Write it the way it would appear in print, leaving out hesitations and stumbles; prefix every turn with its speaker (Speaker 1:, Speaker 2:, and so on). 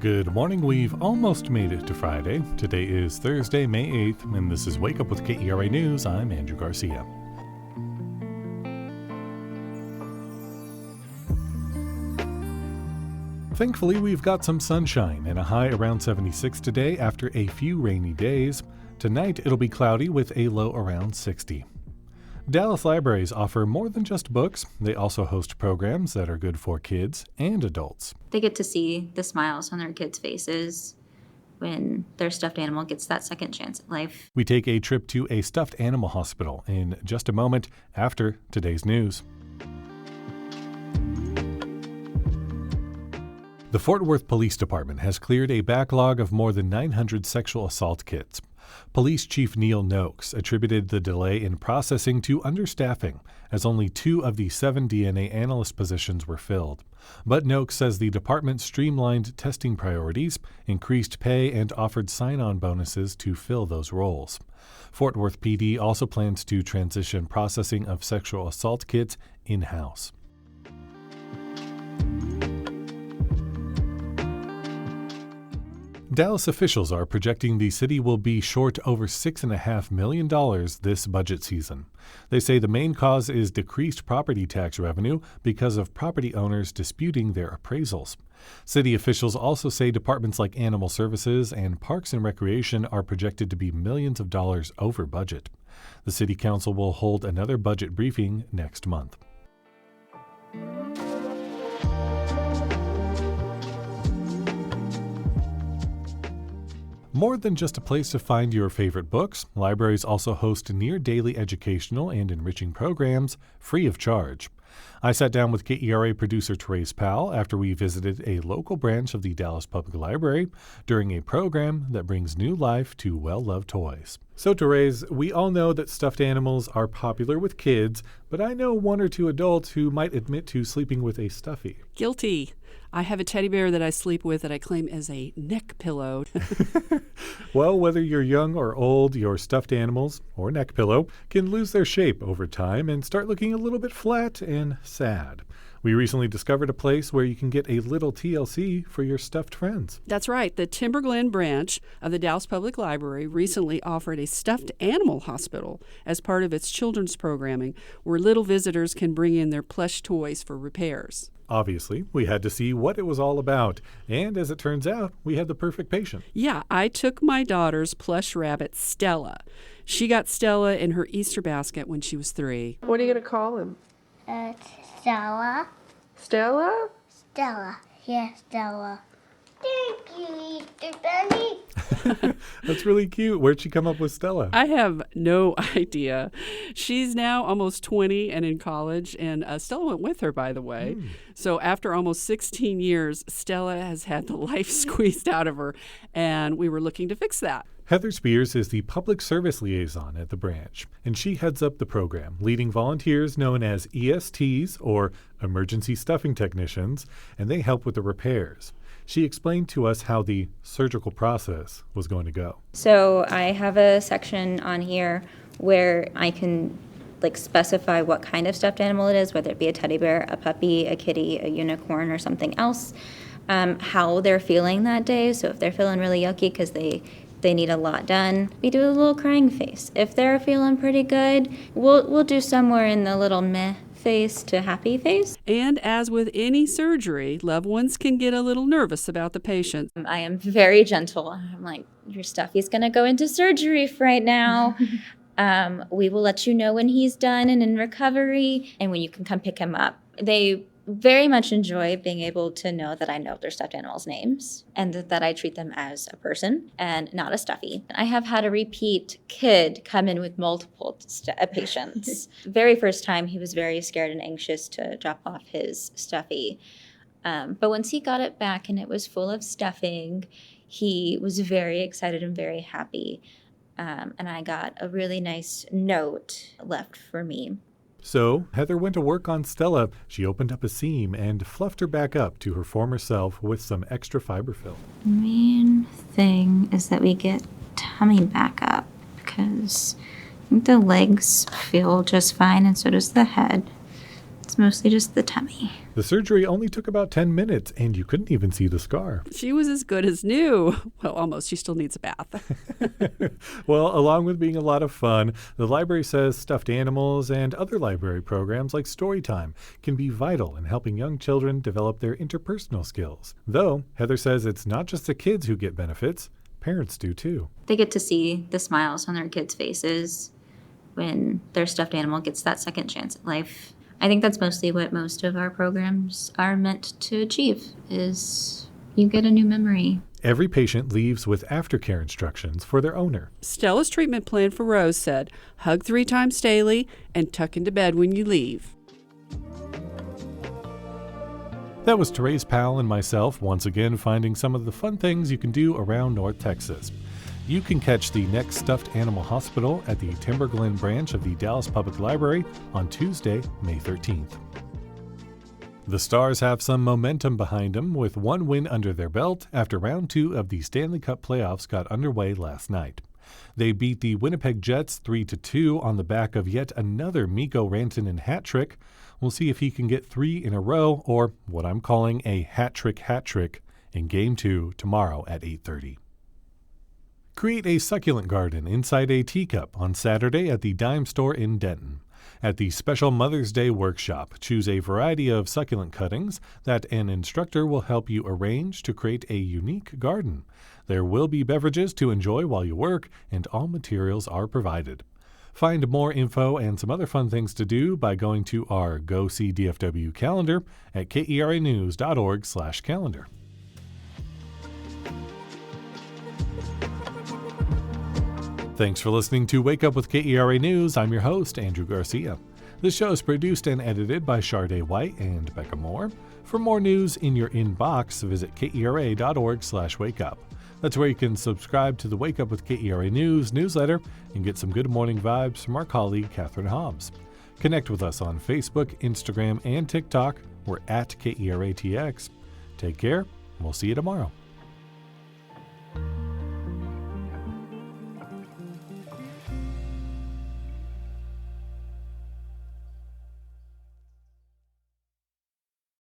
Speaker 1: Good morning. We've almost made it to Friday. Today is Thursday, May 8th, and this is Wake Up with KERA News. I'm Andrew Garcia. Thankfully, we've got some sunshine and a high around 76 today after a few rainy days. Tonight, it'll be cloudy with a low around 60. Dallas libraries offer more than just books. They also host programs that are good for kids and adults.
Speaker 2: They get to see the smiles on their kids' faces when their stuffed animal gets that second chance at life.
Speaker 1: We take a trip to a stuffed animal hospital in just a moment after today's news. The Fort Worth Police Department has cleared a backlog of more than 900 sexual assault kits. Police Chief Neil Noakes attributed the delay in processing to understaffing, as only 2 of the 7 DNA analyst positions were filled. But Noakes says the department streamlined testing priorities, increased pay, and offered sign-on bonuses to fill those roles. Fort Worth PD also plans to transition processing of sexual assault kits in-house. Dallas officials are projecting the city will be short over $6.5 million this budget season. They say the main cause is decreased property tax revenue because of property owners disputing their appraisals. City officials also say departments like Animal Services and Parks and Recreation are projected to be millions of dollars over budget. The City Council will hold another budget briefing next month. More than just a place to find your favorite books, libraries also host near-daily educational and enriching programs free of charge. I sat down with KERA producer Therese Powell after we visited a local branch of the Dallas Public Library during a program that brings new life to well-loved toys. So Therese, we all know that stuffed animals are popular with kids, but I know 1 or 2 adults who might admit to sleeping with a stuffy.
Speaker 3: Guilty. I have a teddy bear that I sleep with that I claim as a neck pillow.
Speaker 1: Well, whether you're young or old, your stuffed animals, or neck pillow, can lose their shape over time and start looking a little bit flat and sad. We recently discovered a place where you can get a little TLC for your stuffed friends.
Speaker 3: That's right. The Timber Glen branch of the Dallas Public Library recently offered a stuffed animal hospital as part of its children's programming, where little visitors can bring in their plush toys for repairs.
Speaker 1: Obviously, we had to see what it was all about, and as it turns out, we had the perfect patient.
Speaker 3: Yeah, I took my daughter's plush rabbit, Stella. She got Stella in her Easter basket when she was 3.
Speaker 4: What are you going to call him?
Speaker 5: Stella.
Speaker 4: Stella?
Speaker 5: Stella. Yes, Stella. Thank you, Easter Bunny.
Speaker 1: That's really cute. Where'd she come up with Stella?
Speaker 3: I have no idea. She's now almost 20 and in college, and Stella went with her, by the way. So after almost 16 years, Stella has had the life squeezed out of her, and we were looking to fix that.
Speaker 1: Heather Spears is the public service liaison at the branch, and she heads up the program, leading volunteers known as ESTs, or Emergency Stuffing Technicians, and they help with the repairs. She explained to us how the surgical process was going to go.
Speaker 2: So I have a section on here where I can specify what kind of stuffed animal it is, whether it be a teddy bear, a puppy, a kitty, a unicorn, or something else, how they're feeling that day. So if they're feeling really yucky because they need a lot done, we do a little crying face. If they're feeling pretty good, we'll do somewhere in the little meh face to happy face.
Speaker 3: And as with any surgery, loved ones can get a little nervous about the patient.
Speaker 2: I am very gentle. I'm like, your stuffy's going to go into surgery right now. We will let you know when he's done and in recovery and when you can come pick him up. They very much enjoy being able to know that I know their stuffed animals' names and that I treat them as a person and not a stuffy. I have had a repeat kid come in with multiple patients. Very first time, he was very scared and anxious to drop off his stuffy. But once he got it back and it was full of stuffing, he was very excited and very happy. And I got a really nice note left for me.
Speaker 1: So Heather went to work on Stella. She opened up a seam and fluffed her back up to her former self with some extra fiberfill.
Speaker 2: The main thing is that we get tummy back up because I think the legs feel just fine and so does the head. It's mostly just the tummy.
Speaker 1: The surgery only took about 10 minutes, and you couldn't even see the scar.
Speaker 3: She was as good as new. Well, almost. She still needs a bath.
Speaker 1: Well, along with being a lot of fun, the library says stuffed animals and other library programs like Storytime can be vital in helping young children develop their interpersonal skills. Though, Heather says it's not just the kids who get benefits, parents do too.
Speaker 2: They get to see the smiles on their kids' faces when their stuffed animal gets that second chance at life. I think that's mostly what most of our programs are meant to achieve, is you get a new memory.
Speaker 1: Every patient leaves with aftercare instructions for their owner.
Speaker 3: Stella's treatment plan for Rose said, hug 3 times daily and tuck into bed when you leave.
Speaker 1: That was Therese Powell and myself once again finding some of the fun things you can do around North Texas. You can catch the next Stuffed Animal Hospital at the Timberglen branch of the Dallas Public Library on Tuesday, May 13th. The Stars have some momentum behind them with one win under their belt after round 2 of the Stanley Cup playoffs got underway last night. They beat the Winnipeg Jets 3-2 on the back of yet another Mikko Rantanen hat trick. We'll see if he can get 3 in a row, or what I'm calling a hat trick in Game 2 tomorrow at 8:30. Create a succulent garden inside a teacup on Saturday at the Dime Store in Denton. At the special Mother's Day workshop, choose a variety of succulent cuttings that an instructor will help you arrange to create a unique garden. There will be beverages to enjoy while you work, and all materials are provided. Find more info and some other fun things to do by going to our Go See DFW calendar at keranews.org/calendar. Thanks for listening to Wake Up with KERA News. I'm your host, Andrew Garcia. This show is produced and edited by Shardae White and Bekah Morr. For more news in your inbox, visit kera.org/wakeup. That's where you can subscribe to the Wake Up with KERA News newsletter and get some good morning vibes from our colleague, Catherine Hobbs. Connect with us on Facebook, Instagram, and TikTok. We're at KERATX. Take care, and we'll see you tomorrow.